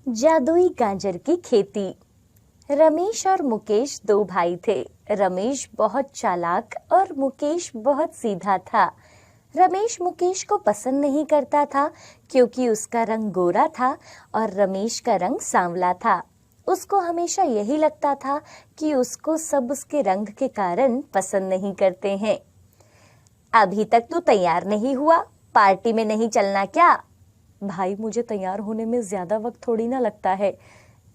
जादुई गाजर की खेती। रमेश और मुकेश दो भाई थे। रमेश बहुत चालाक और मुकेश बहुत सीधा था। रमेश मुकेश को पसंद नहीं करता था क्योंकि उसका रंग गोरा था और रमेश का रंग सांवला था। उसको हमेशा यही लगता था कि उसको सब उसके रंग के कारण पसंद नहीं करते हैं। अभी तक तू तैयार नहीं हुआ, पार्टी में नहीं चलना क्या? भाई, मुझे तैयार होने में ज्यादा वक्त थोड़ी ना लगता है।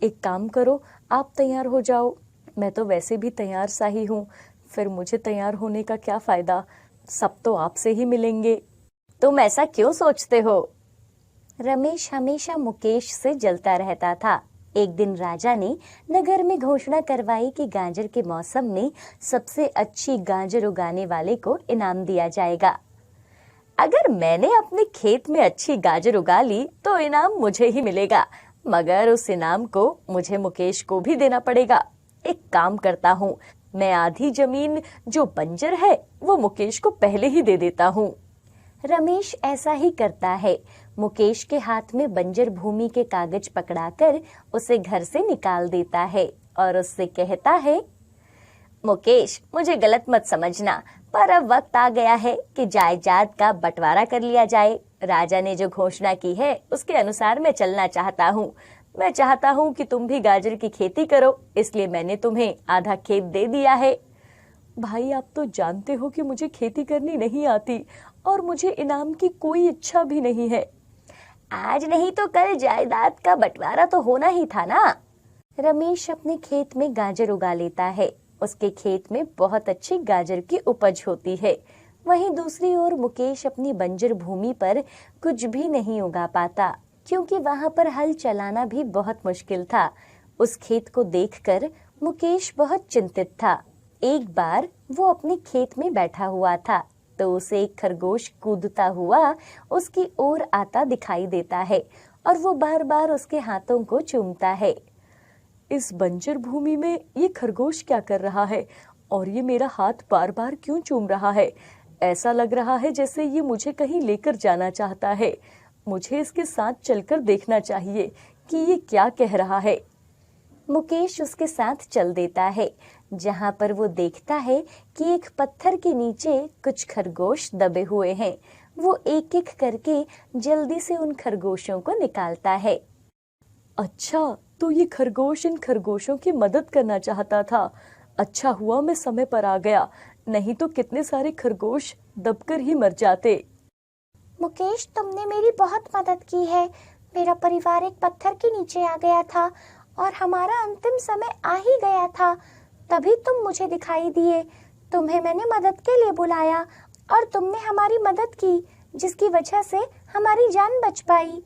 एक काम करो, आप तैयार हो जाओ। मैं तो वैसे भी तैयार सा ही हूँ, फिर मुझे तैयार होने का क्या फायदा? सब तो आपसे ही मिलेंगे। तुम ऐसा क्यों सोचते हो? रमेश हमेशा मुकेश से जलता रहता था। एक दिन राजा ने नगर में घोषणा करवाई कि गाजर के मौसम में सबसे अच्छी गाजर उगाने वाले को इनाम दिया जाएगा। अगर मैंने अपने खेत में अच्छी गाजर उगा ली तो इनाम मुझे ही मिलेगा, मगर उस इनाम को मुझे मुकेश को भी देना पड़ेगा। एक काम करता हूँ, मैं आधी जमीन जो बंजर है वो मुकेश को पहले ही दे देता हूँ। रमेश ऐसा ही करता है। मुकेश के हाथ में बंजर भूमि के कागज पकड़ाकर उसे घर से निकाल देता है और उससे कहता है, मुकेश, मुझे गलत मत समझना, पर अब वक्त आ गया है कि जायदाद का बंटवारा कर लिया जाए। राजा ने जो घोषणा की है उसके अनुसार मैं चलना चाहता हूँ। मैं चाहता हूँ कि तुम भी गाजर की खेती करो, इसलिए मैंने तुम्हें आधा खेत दे दिया है। भाई, आप तो जानते हो कि मुझे खेती करनी नहीं आती और मुझे इनाम की कोई इच्छा भी नहीं है। आज नहीं तो कल जायदाद का बंटवारा तो होना ही था ना। रमेश अपने खेत में गाजर उगा लेता है। उसके खेत में बहुत अच्छी गाजर की उपज होती है। वहीं दूसरी ओर मुकेश अपनी बंजर भूमि पर कुछ भी नहीं उगा पाता क्योंकि वहां पर हल चलाना भी बहुत मुश्किल था। उस खेत को देखकर मुकेश बहुत चिंतित था। एक बार वो अपने खेत में बैठा हुआ था तो उसे एक खरगोश कूदता हुआ उसकी ओर आता दिखाई देता है और वो बार बार उसके हाथों को चूमता है। इस बंजर भूमि में ये खरगोश क्या कर रहा है और ये मेरा हाथ बार बार क्यों चूम रहा है? ऐसा लग रहा है जैसे ये मुझे कहीं लेकर जाना चाहता है। मुझे इसके साथ चलकर देखना चाहिए कि ये क्या कह रहा है। मुकेश उसके साथ चल देता है, जहां पर वो देखता है कि एक पत्थर के नीचे कुछ खरगोश दबे हुए हैं। वो एक एक करके जल्दी से उन खरगोशों को निकालता है। अच्छा, तो ये खरगोश इन खरगोशों की मदद करना चाहता था। अच्छा हुआ मैं समय पर आ गया, नहीं तो कितने सारे खरगोश दबकर ही मर जाते। मुकेश, तुमने मेरी बहुत मदद की है। मेरा परिवार एक पत्थर के नीचे आ गया था और हमारा अंतिम समय आ ही गया था, तभी तुम मुझे दिखाई दिए। तुम्हें मैंने मदद के लिए बुलाया और तुमने हमारी मदद की, जिसकी वजह से हमारी जान बच पाई।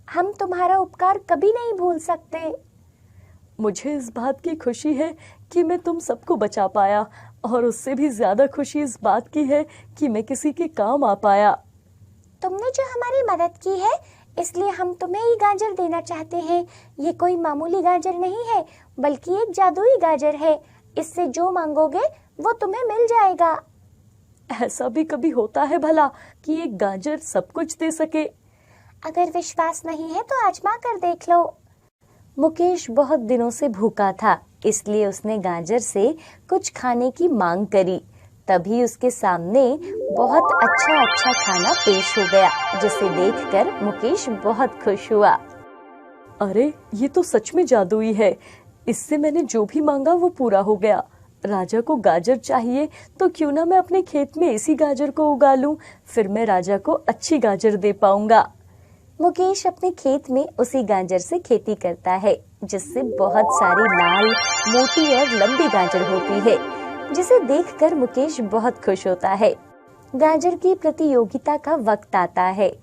हम तुम्हारा उपकार कभी नहीं भूल सकते। मुझे इस बात की खुशी है कि मैं तुम सबको बचा पाया, और उससे भी ज्यादा खुशी इस बात की है कि मैं किसी के काम आ पाया। तुमने जो हमारी मदद की है, इसलिए हम तुम्हें ये गाजर देना चाहते हैं। ये कोई मामूली गाजर नहीं है, बल्कि एक जादुई गाजर है। इससे जो मांगोगे वो तुम्हें मिल जाएगा। ऐसा भी कभी होता है भला कि एक गाजर सब कुछ दे सके? अगर विश्वास नहीं है तो आजमा कर देख लो। मुकेश बहुत दिनों से भूखा था, इसलिए उसने गाजर से कुछ खाने की मांग करी। तभी उसके सामने बहुत अच्छा खाना पेश हो गया, जिसे देखकर मुकेश बहुत खुश हुआ। अरे, ये तो सच में जादुई है। इससे मैंने जो भी मांगा वो पूरा हो गया। राजा को गाजर चाहिए तो क्यों ना मैं अपने खेत में इसी गाजर को उगा लूं, फिर मैं राजा को अच्छी गाजर दे पाऊंगा। मुकेश अपने खेत में उसी गाजर से खेती करता है, जिससे बहुत सारी लाल, मोटी और लंबी गाजर होती है, जिसे देखकर मुकेश बहुत खुश होता है। गाजर की प्रतियोगिता का वक्त आता है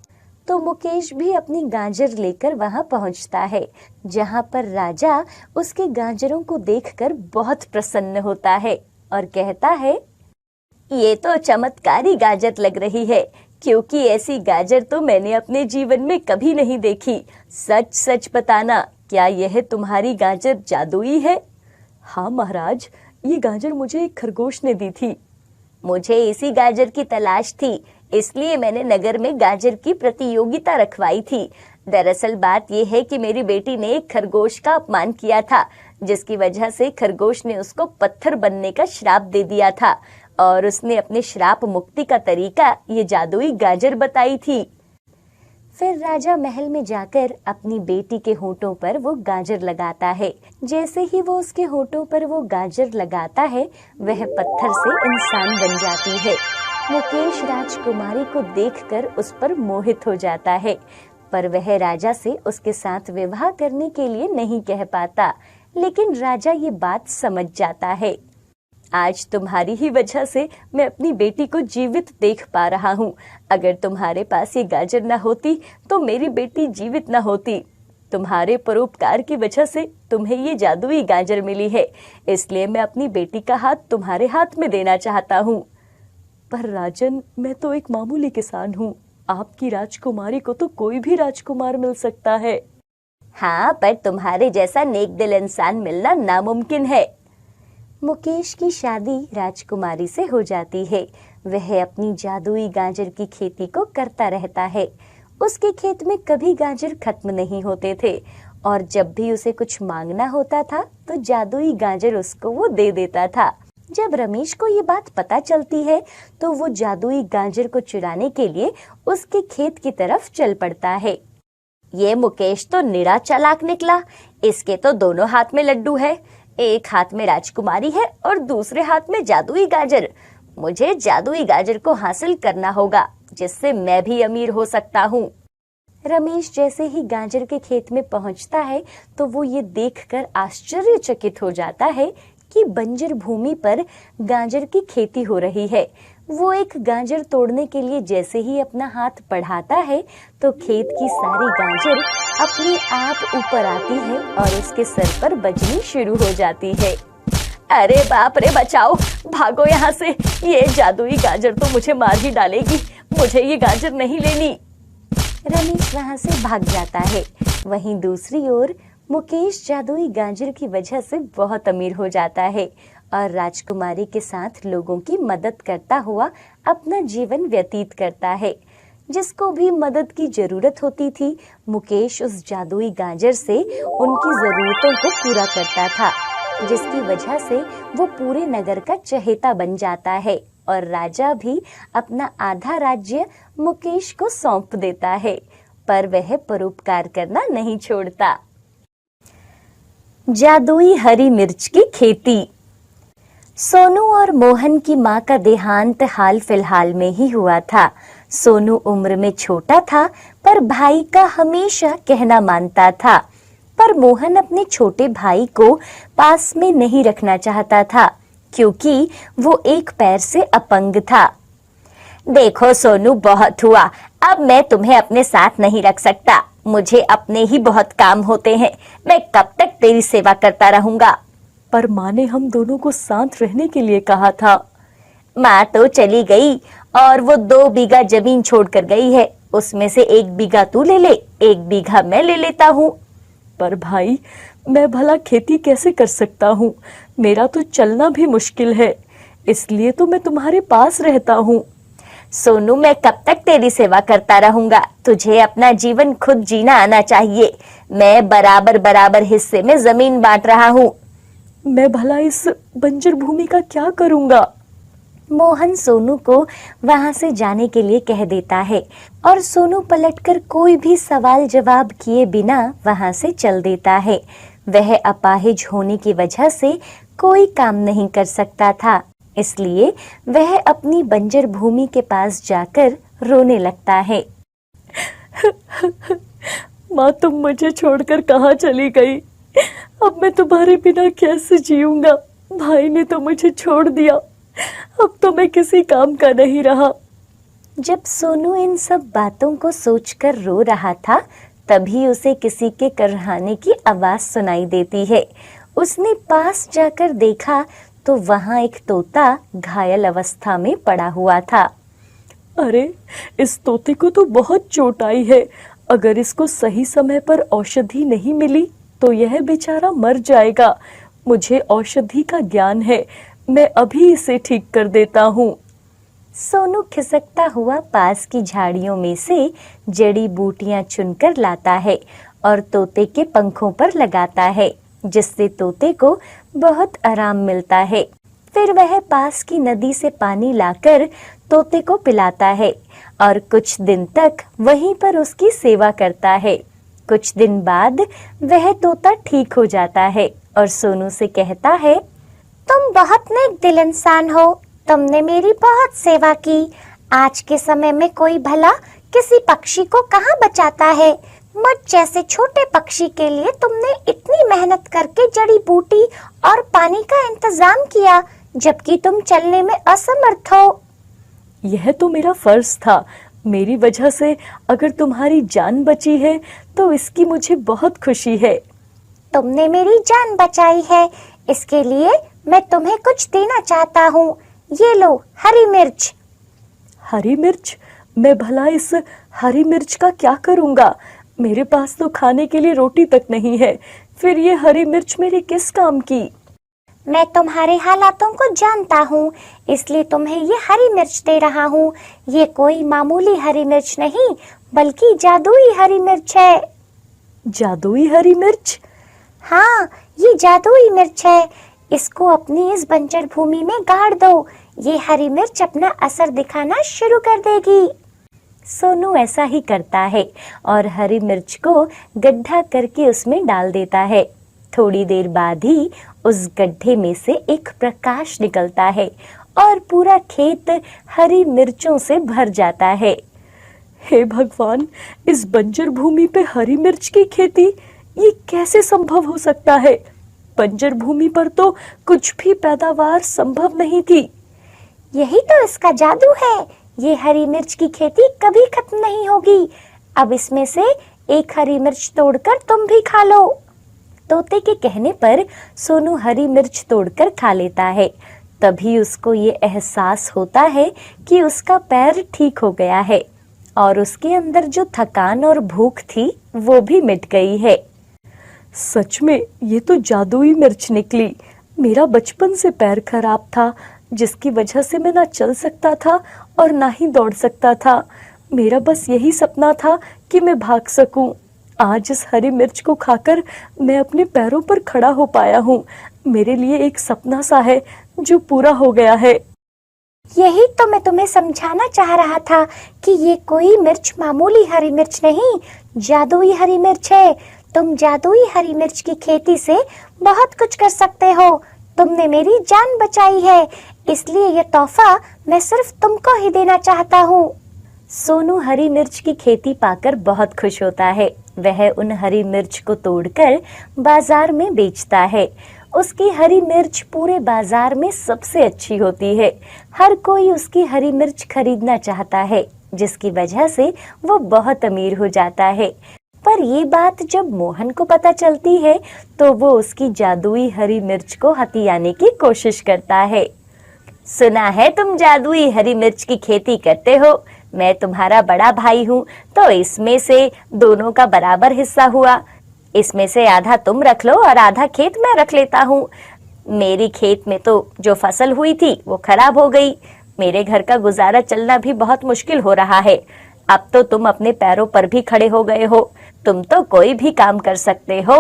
तो मुकेश भी अपनी गाजर लेकर वहां पहुंचता है, जहां पर राजा उसके गाजरों को देखकर बहुत प्रसन्न होता है और कहता है, ये तो चमत्कारी गाजर लग रही है, क्योंकि ऐसी गाजर तो मैंने अपने जीवन में कभी नहीं देखी। सच सच बताना, क्या यह तुम्हारी गाजर जादुई है? हाँ महाराज, ये गाजर मुझे एक खरगोश ने दी थी। मुझे इसी गाजर की तलाश थी, इसलिए मैंने नगर में गाजर की प्रतियोगिता रखवाई थी। दरअसल बात यह है कि मेरी बेटी ने एक खरगोश का अपमान किया था, जिसकी वजह से खरगोश ने उसको पत्थर बनने का श्राप दे दिया था और उसने अपने श्राप मुक्ति का तरीका ये जादुई गाजर बताई थी। फिर राजा महल में जाकर अपनी बेटी के होठों पर वो गाजर लगाता है। जैसे ही वो उसके होठों पर वो गाजर लगाता है, वह पत्थर से इंसान बन जाती है। मुकेश राजकुमारी को देखकर उस पर मोहित हो जाता है, पर वह राजा से उसके साथ विवाह करने के लिए नहीं कह पाता। लेकिन राजा ये बात समझ जाता है। आज तुम्हारी ही वजह से मैं अपनी बेटी को जीवित देख पा रहा हूँ। अगर तुम्हारे पास ये गाजर न होती तो मेरी बेटी जीवित न होती। तुम्हारे परोपकार की वजह से तुम्हें ये जादुई गाजर मिली है, इसलिए मैं अपनी बेटी का हाथ तुम्हारे हाथ में देना चाहता हूँ। पर राजन, मैं तो एक मामूली किसान हूँ। आपकी राजकुमारी को तो कोई भी राजकुमार मिल सकता है। हाँ, पर तुम्हारे जैसा नेक दिल इंसान मिलना नामुमकिन है। मुकेश की शादी राजकुमारी से हो जाती है। वह अपनी जादुई गाजर की खेती को करता रहता है। उसके खेत में कभी गाजर खत्म नहीं होते थे और जब भी उसे कुछ मांगना होता था तो जादुई गाजर उसको वो दे देता था। जब रमेश को ये बात पता चलती है तो वो जादुई गाजर को चुराने के लिए उसके खेत की तरफ चल पड़ता है। ये मुकेश तो निरा चालाक निकला। इसके तो दोनों हाथ में लड्डू है, एक हाथ में राजकुमारी है और दूसरे हाथ में जादुई गाजर। मुझे जादुई गाजर को हासिल करना होगा, जिससे मैं भी अमीर हो सकता हूँ। रमेश जैसे ही गाजर के खेत में पहुँचता है तो वो ये देखकर आश्चर्यचकित हो जाता है कि बंजर भूमि पर गाजर की खेती हो रही है। वो एक गाजर तोड़ने के लिए जैसे ही अपना हाथ बढ़ाता है तो खेत की सारी गाजर अपने आप ऊपर आती है और उसके सर पर बजनी शुरू हो जाती है। अरे बाप रे, बचाओ, भागो यहाँ से, ये जादुई गाजर तो मुझे मार ही डालेगी। मुझे ये गाजर नहीं लेनी। रमेश वहाँ से भाग जाता है। वहीं दूसरी ओर मुकेश जादुई गाजर की वजह से बहुत अमीर हो जाता है और राजकुमारी के साथ लोगों की मदद करता हुआ अपना जीवन व्यतीत करता है। जिसको भी मदद की जरूरत होती थी, मुकेश उस जादुई गाजर से उनकी जरूरतों को पूरा करता था, जिसकी वजह से वो पूरे नगर का चहेता बन जाता है और राजा भी अपना आधा राज्य मुकेश को सौंप देता है। पर वह परोपकार करना नहीं छोड़ता। जादुई हरी मिर्च की खेती। सोनू और मोहन की मां का देहांत हाल फिलहाल में ही हुआ था। सोनू उम्र में छोटा था पर भाई का हमेशा कहना मानता था, पर मोहन अपने छोटे भाई को पास में नहीं रखना चाहता था क्योंकि वो एक पैर से अपंग था। देखो सोनू, बहुत हुआ, अब मैं तुम्हें अपने साथ नहीं रख सकता। मुझे अपने ही बहुत काम होते हैं। मैं कब तक तेरी सेवा करता रहूंगा। पर माँ ने हम दोनों को साथ रहने के लिए कहा था। माँ तो चली गई और वो 2 बीघा जमीन छोड़कर गई है। उसमें से 1 बीघा तू ले ले, 1 बीघा मैं ले लेता हूँ। पर भाई, मैं भला खेती कैसे कर सकता हूँ? मेरा तो चलना भी मुश्किल है, इसलिए तो मैं तुम्हारे पास रहता हूँ। सोनू, मैं कब तक तेरी सेवा करता रहूंगा? तुझे अपना जीवन खुद जीना आना चाहिए। मैं बराबर बराबर हिस्से में जमीन बांट रहा हूँ। मैं भला इस बंजर भूमि का क्या करूंगा? मोहन सोनू को वहां से जाने के लिए कह देता है और सोनू पलटकर कोई भी सवाल जवाब किए बिना वहां से चल देता है। वह अपाहिज होने की वजह से कोई काम नहीं कर सकता था, इसलिए वह अपनी बंजर भूमि के पास जाकर रोने लगता है। माँ, तुम मुझे छोड़कर कहाँ चली गई? अब मैं तुम्हारे बिना कैसे जीऊंगा? भाई ने तो मुझे छोड़ दिया, अब तो मैं किसी काम का नहीं रहा। जब सोनू इन सब बातों को सोचकर रो रहा था, तभी उसे किसी के करहाने की आवाज सुनाई देती है। उसने पास जाकर देखा तो वहां एक तोता घायल अवस्था में पड़ा हुआ था। अरे, इस तोते को तो बहुत चोट आई है। अगर इसको सही समय पर औषधि नहीं मिली तो यह बेचारा मर जाएगा। मुझे औषधि का ज्ञान है, मैं अभी इसे ठीक कर देता हूँ। सोनू खिसकता हुआ पास की झाड़ियों में से जड़ी बूटियां चुनकर लाता है और तोते के पंखों पर लगाता है, जिससे तोते को बहुत आराम मिलता है। फिर वह पास की नदी से पानी लाकर तोते को पिलाता है और कुछ दिन तक वहीं पर उसकी सेवा करता है। कुछ दिन बाद वह तोता ठीक हो जाता है और सोनू से कहता है, तुम बहुत नेक दिल इंसान हो, तुमने मेरी बहुत सेवा की। आज के समय में कोई भला किसी पक्षी को कहाँ बचाता है। मुझ जैसे छोटे पक्षी के लिए तुमने इतनी मेहनत करके जड़ी बूटी और पानी का इंतजाम किया, जबकि तुम चलने में असमर्थ हो। यह तो मेरा फर्ज था। मेरी वजह से अगर तुम्हारी जान बची है तो इसकी मुझे बहुत खुशी है। तुमने मेरी जान बचाई है, इसके लिए मैं तुम्हें कुछ देना चाहता हूँ। ये लो हरी मिर्च। हरी मिर्च? मैं भला इस हरी मिर्च का क्या करूँगा? मेरे पास तो खाने के लिए रोटी तक नहीं है। फिर ये हरी मिर्च मेरे किस काम की? मैं तुम्हारे हालातों को जानता हूँ, इसलिए तुम्हें ये हरी मिर्च दे रहा हूँ। ये कोई मामूली हरी मिर्च नहीं, बल्कि जादुई हरी मिर्च है। जादुई हरी मिर्च? हाँ, ये जादुई मिर्च है। इसको अपनी इस बंजर भूमि में गाड़ दो। ये हरी मिर्च अपना असर दिखाना शुरू कर देगी। सोनू ऐसा ही करता है और हरी मिर्च को गड्ढा करके उसमें डाल देता है। थोड़ी देर बाद ही उस गड्ढे में से एक प्रकाश निकलता है और पूरा खेत हरी मिर्चों से भर जाता है। हे भगवान, इस बंजर भूमि पे हरी मिर्च की खेती, ये कैसे संभव हो सकता है? बंजर भूमि पर तो कुछ भी पैदावार संभव नहीं थी। यही तो इसका जादू है। ये हरी मिर्च की खेती कभी खत्म नहीं होगी। अब इसमें से एक हरी मिर्च तोड़कर तुम भी खा लो। तोते के कहने पर सोनू हरी मिर्च तोड़कर खा लेता है। तभी उसको ये एहसास होता है कि उसका पैर ठीक हो गया है और उसके अंदर जो थकान और भूख थी वो भी मिट गई है। सच में ये तो जादुई मिर्च निकली। मेरा बचपन से पैर खराब था, जिसकी वजह से मैं ना चल सकता था और ना ही दौड़ सकता था। मेरा बस यही सपना था कि मैं भाग सकूं। आज इस हरी मिर्च को खाकर मैं अपने पैरों पर खड़ा हो पाया हूँ। मेरे लिए एक सपना सा है जो पूरा हो गया है। यही तो मैं तुम्हें समझाना चाह रहा था कि ये कोई मिर्च मामूली हरी मिर्च नहीं, जादुई हरी मिर्च है। तुम जादुई हरी मिर्च की खेती से बहुत कुछ कर सकते हो। तुमने मेरी जान बचाई है, इसलिए ये तोहफा मैं सिर्फ तुमको ही देना चाहता हूँ। सोनू हरी मिर्च की खेती पाकर बहुत खुश होता है। वह उन हरी मिर्च को तोड़कर बाजार में बेचता है। उसकी हरी मिर्च पूरे बाजार में सबसे अच्छी होती है। हर कोई उसकी हरी मिर्च खरीदना चाहता है, जिसकी वजह से वो बहुत अमीर हो जाता है। पर ये बात जब मोहन को पता चलती है तो वो उसकी जादुई हरी मिर्च को हथियाने की कोशिश करता है। सुना है तुम जादुई हरी मिर्च की खेती करते हो। मैं तुम्हारा बड़ा भाई हूँ, तो इसमें से दोनों का बराबर हिस्सा हुआ। इसमें से आधा तुम रख लो और आधा खेत मैं रख लेता हूँ। मेरी खेत में तो जो फसल हुई थी वो खराब हो गई। मेरे घर का गुजारा चलना भी बहुत मुश्किल हो रहा है। अब तो तुम अपने पैरों पर भी खड़े हो गए हो। तुम तो कोई भी काम कर सकते हो।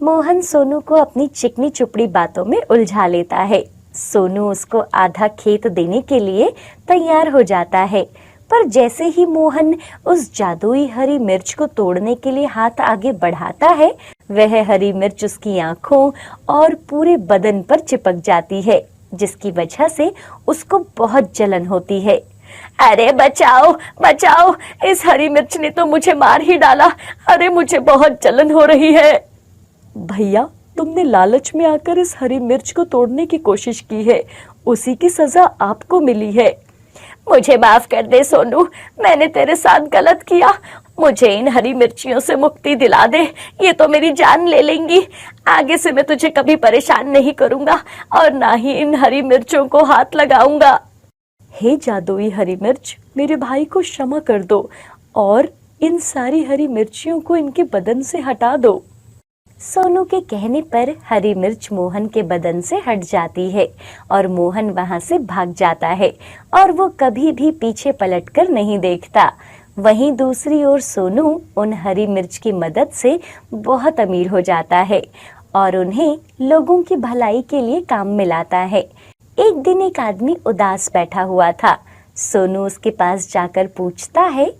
मोहन सोनू को अपनी चिकनी चुपड़ी बातों में उलझा लेता है। सोनू उसको आधा खेत देने के लिए तैयार हो जाता है, पर जैसे ही मोहन उस जादुई हरी मिर्च को तोड़ने के लिए हाथ आगे बढ़ाता है, वह हरी मिर्च उसकी आंखों और पूरे बदन पर चिपक जाती है, जिसकी वजह से उसको बहुत जलन होती है। अरे बचाओ बचाओ, इस हरी मिर्च ने तो मुझे मार ही डाला। अरे मुझे बहुत जलन हो रही है। भैया, तुमने लालच में आकर इस हरी मिर्च को तोड़ने की कोशिश की है, उसी की सजा आपको मिली है। मुझे माफ कर दे सोनू, मैंने तेरे साथ गलत किया। मुझे इन हरी मिर्चियों से मुक्ति दिला दे, ये तो मेरी जान ले लेंगी। आगे से मैं तुझे कभी परेशान नहीं करूंगा और ना ही इन हरी मिर्चों को हाथ लगाऊंगा। हे जादुई हरी मिर्च, मेरे भाई को क्षमा कर दो और इन सारी हरी मिर्चियों को इनके बदन से हटा दो। सोनू के कहने पर हरी मिर्च मोहन के बदन से हट जाती है और मोहन वहां से भाग जाता है और वो कभी भी पीछे पलटकर नहीं देखता। वहीं दूसरी ओर सोनू उन हरी मिर्च की मदद से बहुत अमीर हो जाता है और उन्हें लोगों की भलाई के लिए काम में लाता है। एक दिन एक आदमी उदास बैठा हुआ था। सोनू उसके पास जाकर पूछता है,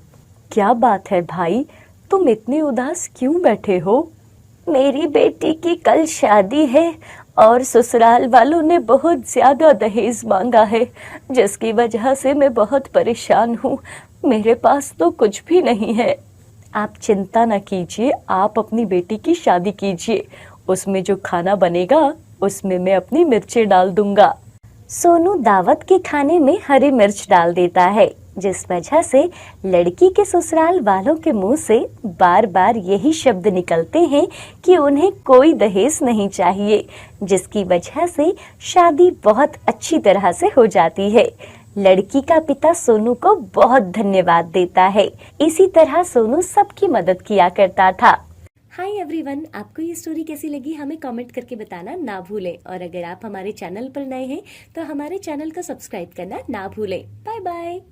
क्या बात है भाई, तुम इतने उदास क्यों बैठे हो? मेरी बेटी की कल शादी है और ससुराल वालों ने बहुत ज्यादा दहेज मांगा है, जिसकी वजह से मैं बहुत परेशान हूँ। मेरे पास तो कुछ भी नहीं है। आप चिंता न कीजिए, आप अपनी बेटी की शादी कीजिए। उसमें जो खाना बनेगा उसमें मैं अपनी मिर्चें डाल दूंगा। सोनू दावत के खाने में हरी मिर्च डाल देता है, जिस वजह से लड़की के ससुराल वालों के मुंह से बार बार यही शब्द निकलते हैं कि उन्हें कोई दहेज नहीं चाहिए, जिसकी वजह से शादी बहुत अच्छी तरह से हो जाती है। लड़की का पिता सोनू को बहुत धन्यवाद देता है। इसी तरह सोनू सबकी मदद किया करता था। हाय एवरीवन, आपको ये स्टोरी कैसी लगी हमें कमेंट करके बताना ना भूलें। और अगर आप हमारे चैनल पर नए हैं तो हमारे चैनल को सब्सक्राइब करना ना भूलें। Bye bye.